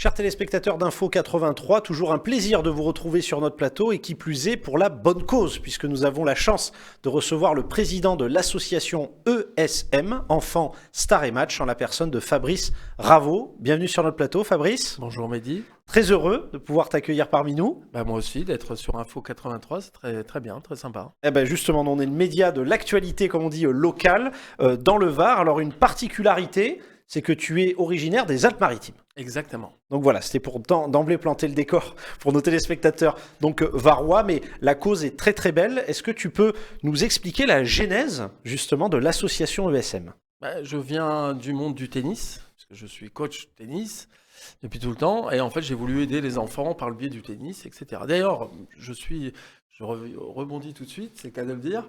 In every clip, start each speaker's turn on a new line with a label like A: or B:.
A: Chers téléspectateurs d'Info 83, toujours un plaisir de vous retrouver sur notre plateau et qui plus est pour la bonne cause, puisque nous avons la chance de recevoir le président de l'association ESM, Enfants Star et Match, en la personne de Fabrice Raveau. Bienvenue sur notre plateau, Fabrice.
B: Bonjour Mehdi.
A: Très heureux de pouvoir t'accueillir parmi nous.
B: Moi aussi, d'être sur Info 83, c'est très, très bien, très sympa.
A: Justement, on est le média de l'actualité, comme on dit, locale, dans le Var. Alors une particularité, c'est que tu es originaire des Alpes-Maritimes.
B: Exactement.
A: Donc voilà, c'était pour d'emblée planter le décor pour nos téléspectateurs donc varois, mais la cause est très très belle. Est-ce que tu peux nous expliquer la genèse justement de l'association ESM ?
B: Je viens du monde du tennis, parce que je suis coach tennis depuis tout le temps, et en fait j'ai voulu aider les enfants par le biais du tennis, etc. D'ailleurs, je rebondis tout de suite, c'est le cas de le dire.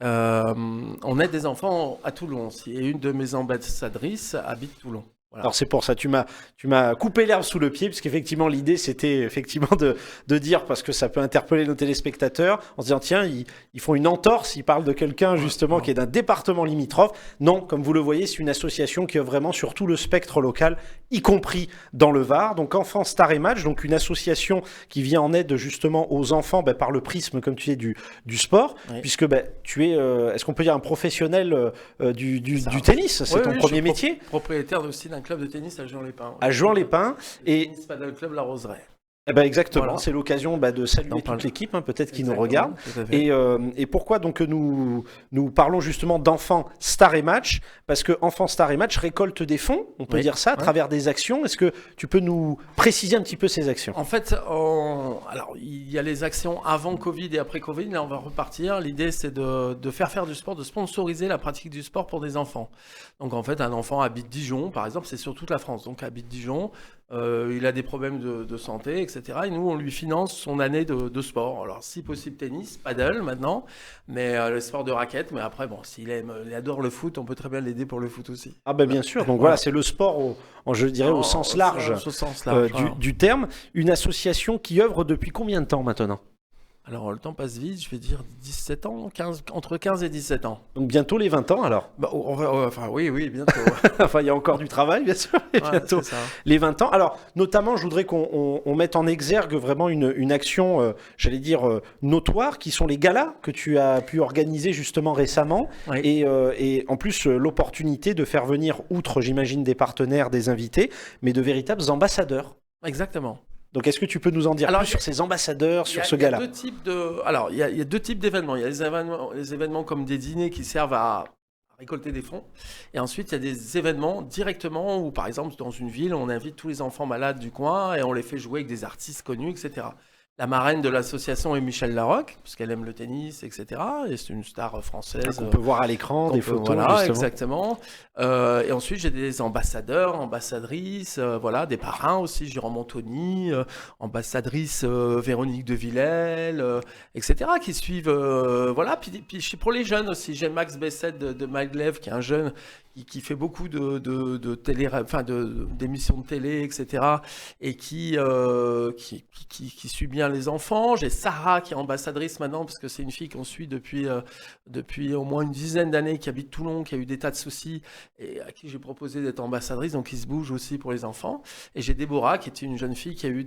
B: On aide des enfants à Toulon aussi, et une de mes ambassadrices habite Toulon. Voilà.
A: Alors c'est pour ça, tu m'as coupé l'herbe sous le pied, parce qu'effectivement l'idée c'était effectivement de dire, parce que ça peut interpeller nos téléspectateurs, en se disant tiens, ils font une entorse, ils parlent de quelqu'un justement qui est d'un département limitrophe. Non, comme vous le voyez, c'est une association qui œuvre vraiment sur tout le spectre local, y compris dans le Var. Donc Enfants Star et Match, donc une association qui vient en aide justement aux enfants par le prisme, comme tu dis, du sport, oui. Puisque tu es, est-ce qu'on peut dire un professionnel du tennis, c'est ton premier métier.
B: Propriétaire aussi d'un club de tennis à Juan-les-Pins.
A: À Juan-les-Pins.
B: Et tennis paddle club La Roseraie.
A: Exactement, voilà. C'est l'occasion de saluer toute l'équipe, peut-être qui nous regarde. Et pourquoi donc nous parlons justement d'Enfants Star et Match ? Parce que Enfants Star et Match récolte des fonds, on peut dire ça, à travers des actions. Est-ce que tu peux nous préciser un petit peu ces actions ?
B: En fait, alors il y a les actions avant Covid et après Covid. Là, on va repartir. L'idée, c'est de faire du sport, de sponsoriser la pratique du sport pour des enfants. Donc en fait, un enfant habite Dijon, par exemple, c'est sur toute la France. Donc habite Dijon. Il a des problèmes de santé, etc. Et nous, on lui finance son année de sport. Alors, si possible, tennis, paddle maintenant, mais le sport de raquette. Mais après, s'il adore le foot, on peut très bien l'aider pour le foot aussi.
A: Bien sûr. Donc voilà, c'est le sport, je dirais, au sens large, du terme. Une association qui œuvre depuis combien de temps maintenant ?
B: Alors, le temps passe vite, je vais dire 17 ans, entre 15 et 17 ans.
A: Donc, bientôt les 20 ans, alors ?
B: Oui, bientôt.
A: Il y a encore du travail, bien sûr, et bientôt les 20 ans. Alors, notamment, je voudrais qu'on mette en exergue vraiment une action, notoire, qui sont les galas que tu as pu organiser justement récemment. Oui. Et en plus, l'opportunité de faire venir, outre, j'imagine, des partenaires, des invités, mais de véritables ambassadeurs.
B: Exactement.
A: Donc, est-ce que tu peux nous en dire plus sur ces ambassadeurs, sur ce gala ?
B: Il y a deux types d'événements. Il y a les événements comme des dîners qui servent à récolter des fonds. Et ensuite, il y a des événements directement où, par exemple, dans une ville, on invite tous les enfants malades du coin et on les fait jouer avec des artistes connus, etc. La marraine de l'association est Michel Larocque, parce qu'elle aime le tennis, etc. Et c'est une star française.
A: On peut voir à l'écran des photos.
B: Voilà, justement. Exactement. Et ensuite, j'ai des ambassadeurs, ambassadrices, des parrains aussi, Jérôme Anthony, ambassadrice Véronique de Villèle, etc. qui suivent. Puis je suis pour les jeunes aussi. J'ai Max Bessette de Maglev, qui est un jeune qui fait beaucoup de télé, d'émissions de télé, etc. Et qui suit bien les enfants. J'ai Sarah qui est ambassadrice maintenant, parce que c'est une fille qu'on suit depuis au moins une dizaine d'années, qui habite Toulon, qui a eu des tas de soucis, et à qui j'ai proposé d'être ambassadrice, donc qui se bouge aussi pour les enfants. Et j'ai Déborah, qui était une jeune fille qui a eu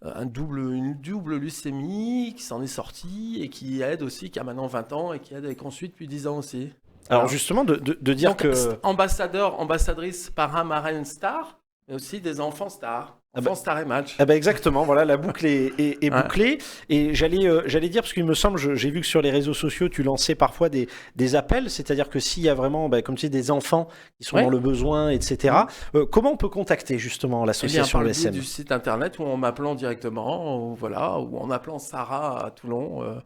B: une double leucémie, qui s'en est sortie, et qui aide aussi, qui a maintenant 20 ans, et qui aide et qu'on suit depuis 10 ans aussi.
A: Alors justement, de dire donc, que...
B: ambassadeur, ambassadrice, parrain, marraine, star, mais aussi des enfants stars. Enfants Star et Match.
A: Exactement, voilà, la boucle est bouclée. Et j'allais dire, parce qu'il me semble, j'ai vu que sur les réseaux sociaux, tu lançais parfois des appels, c'est-à-dire que s'il y a vraiment, comme tu dis, des enfants qui sont dans le besoin, etc., comment on peut contacter justement l'association ESM ?
B: Par le biais du site internet, ou en m'appelant directement, ou en appelant Sarah à Toulon.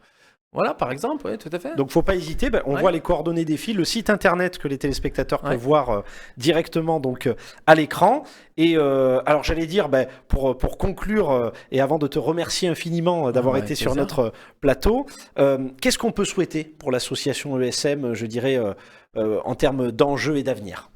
B: Voilà, par exemple, oui, tout à fait.
A: Donc, il ne faut pas hésiter. On voit les coordonnées des filles, le site internet que les téléspectateurs peuvent voir directement donc, à l'écran. Et alors, j'allais dire, pour conclure, et avant de te remercier infiniment d'avoir été sur notre plateau, qu'est-ce qu'on peut souhaiter pour l'association ESM, je dirais, en termes d'enjeux et d'avenir ?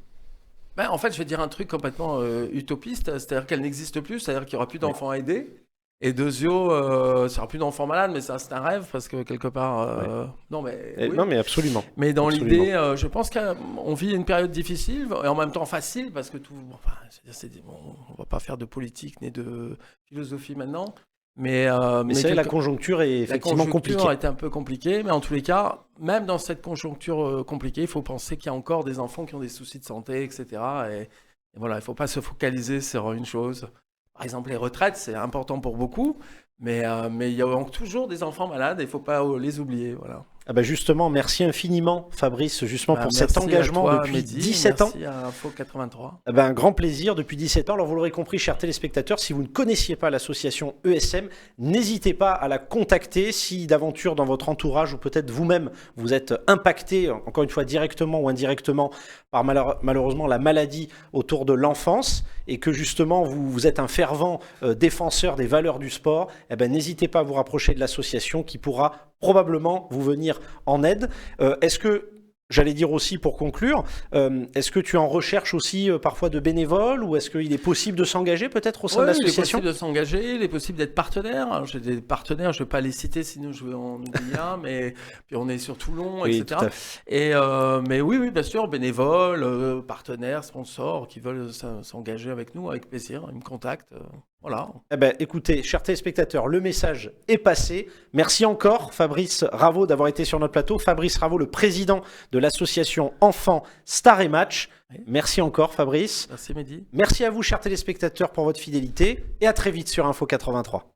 B: En fait, je vais dire un truc complètement utopiste, c'est-à-dire qu'elle n'existe plus, c'est-à-dire qu'il n'y aura plus d'enfants à aider. Et Dezio, c'est plus d'enfants malades, mais ça, c'est un rêve parce que quelque part. Non, mais. Oui.
A: Non, mais absolument.
B: Mais dans
A: Absolument.
B: l'idée, je pense qu'on vit une période difficile et en même temps facile parce que tout. Enfin, on va pas faire de politique ni de philosophie maintenant. Mais
A: c'est vrai, la conjoncture est effectivement compliquée.
B: La conjoncture est un peu compliquée, mais en tous les cas, même dans cette conjoncture compliquée, il faut penser qu'il y a encore des enfants qui ont des soucis de santé, etc. Et voilà, il ne faut pas se focaliser sur une chose. Par exemple, les retraites, c'est important pour beaucoup, mais il y a toujours des enfants malades et il ne faut pas les oublier. Voilà.
A: Ah bah justement, merci infiniment Fabrice justement pour
B: Merci
A: cet engagement
B: à toi,
A: depuis
B: Mehdi,
A: 17 ans.
B: Merci à Info 83.
A: Ah bah un grand plaisir depuis 17 ans. Alors vous l'aurez compris, chers téléspectateurs, si vous ne connaissiez pas l'association ESM, n'hésitez pas à la contacter si d'aventure dans votre entourage ou peut-être vous-même vous êtes impacté, encore une fois directement ou indirectement, par malheureusement la maladie autour de l'enfance et que justement vous êtes un fervent défenseur des valeurs du sport, eh ben, n'hésitez pas à vous rapprocher de l'association qui pourra probablement vous venir en aide. Est-ce que, j'allais dire aussi pour conclure, est-ce que tu en recherches aussi parfois de bénévoles ou est-ce qu'il est possible de s'engager peut-être au sein de l'association ?
B: Il est possible de s'engager, il est possible d'être partenaire. Alors, j'ai des partenaires, je ne vais pas les citer sinon je vais en oublier un, mais puis on est sur Toulon,
A: oui,
B: etc. Mais oui, bien sûr, bénévoles, partenaires, sponsors qui veulent s'engager avec nous, avec plaisir, ils me contactent. Voilà.
A: Eh ben, écoutez, chers téléspectateurs, le message est passé. Merci encore, Fabrice Raveau, d'avoir été sur notre plateau. Fabrice Raveau, le président de l'association Enfants Star et Match. Oui. Merci encore, Fabrice.
B: Merci, Mehdi.
A: Merci à vous, chers téléspectateurs, pour votre fidélité. Et à très vite sur Info 83.